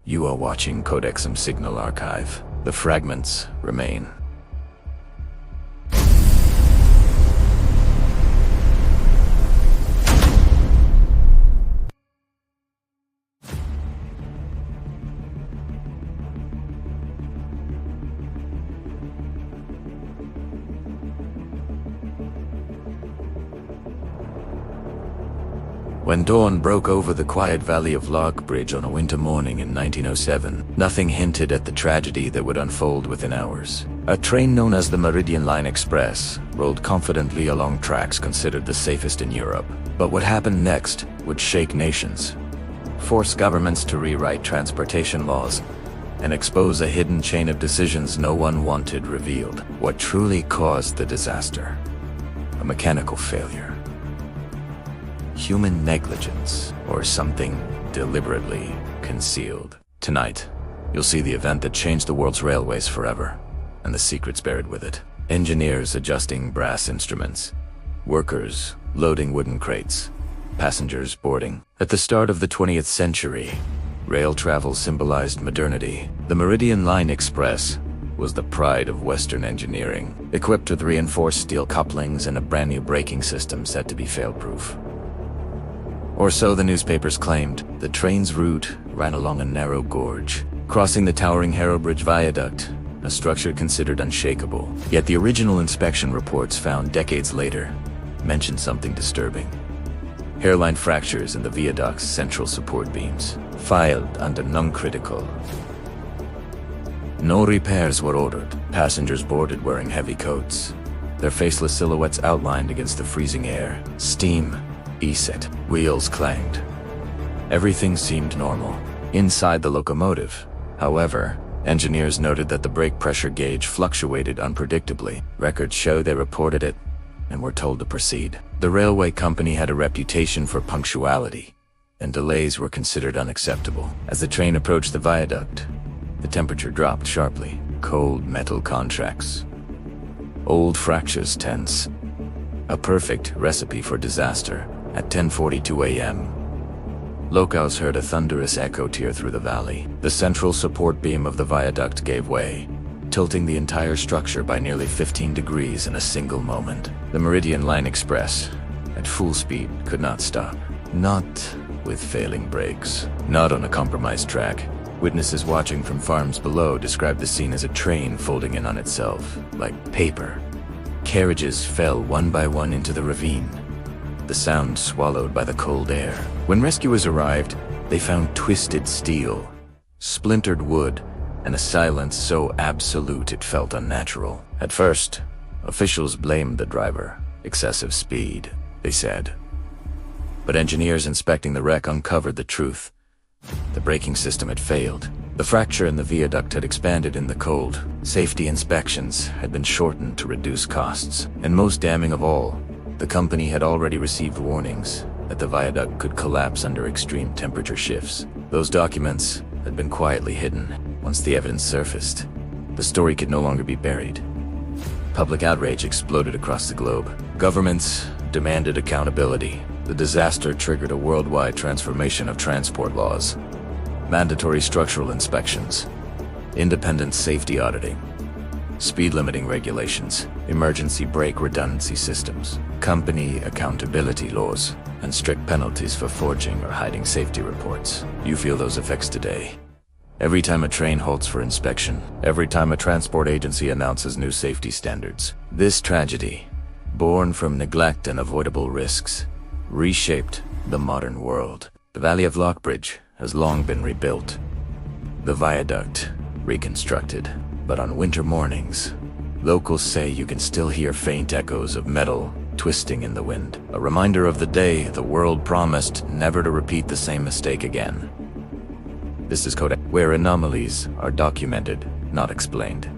You are watching Codexum Signal Archive. The fragments remain. When dawn broke over the quiet valley of Lockbridge on a winter morning in 1907, nothing hinted at the tragedy that would unfold within hours. A train known as the Meridian Line Express rolled confidently along tracks considered the safest in Europe. But what happened next would shake nations, force governments to rewrite transportation laws, and expose a hidden chain of decisions no one wanted revealed. What truly caused the disaster? A mechanical failure, human negligence, or something deliberately concealed. Tonight, you'll see the event that changed the world's railways forever, and the secrets buried with it. Engineers adjusting brass instruments, workers loading wooden crates, passengers boarding. At the start of the 20th century, rail travel symbolized modernity. The Meridian Line Express was the pride of Western engineering, equipped with reinforced steel couplings and a brand new braking system said to be fail-proof. Or so the newspapers claimed. The train's route ran along a narrow gorge, crossing the towering Harrow Bridge Viaduct, a structure considered unshakable. Yet the original inspection reports found decades later mentioned something disturbing. Hairline fractures in the viaduct's central support beams, filed under non-critical. No repairs were ordered. Passengers boarded wearing heavy coats, their faceless silhouettes outlined against the freezing air. Steam set. Wheels clanged. Everything seemed normal. Inside the locomotive, however, engineers noted that the brake pressure gauge fluctuated unpredictably. Records show they reported it and were told to proceed. The railway company had a reputation for punctuality, and delays were considered unacceptable. As the train approached the viaduct, the temperature dropped sharply. Cold metal contracts, old fractures tense. A perfect recipe for disaster. At 10:42 a.m., locals heard a thunderous echo tear through the valley. The central support beam of the viaduct gave way, tilting the entire structure by nearly 15 degrees in a single moment. The Meridian Line Express, at full speed, could not stop. Not with failing brakes. Not on a compromised track. Witnesses watching from farms below described the scene as a train folding in on itself, like paper. Carriages fell one by one into the ravine, the sound swallowed by the cold air. When rescuers arrived, they found twisted steel, splintered wood, and a silence so absolute it felt unnatural. At first, officials blamed the driver. Excessive speed, they said. But engineers inspecting the wreck uncovered the truth. The braking system had failed. The fracture in the viaduct had expanded in the cold. Safety inspections had been shortened to reduce costs. And most damning of all, the company had already received warnings that the viaduct could collapse under extreme temperature shifts. Those documents had been quietly hidden. Once the evidence surfaced, the story could no longer be buried. Public outrage exploded across the globe. Governments demanded accountability. The disaster triggered a worldwide transformation of transport laws. Mandatory structural inspections, independent safety auditing, speed limiting regulations, emergency brake redundancy systems, company accountability laws, and strict penalties for forging or hiding safety reports. You feel those effects today. Every time a train halts for inspection, every time a transport agency announces new safety standards. This tragedy, born from neglect and avoidable risks, reshaped the modern world. The Valley of Lockbridge has long been rebuilt, the viaduct reconstructed. But on winter mornings, locals say you can still hear faint echoes of metal twisting in the wind. A reminder of the day the world promised never to repeat the same mistake again. This is Codexum, where anomalies are documented, not explained.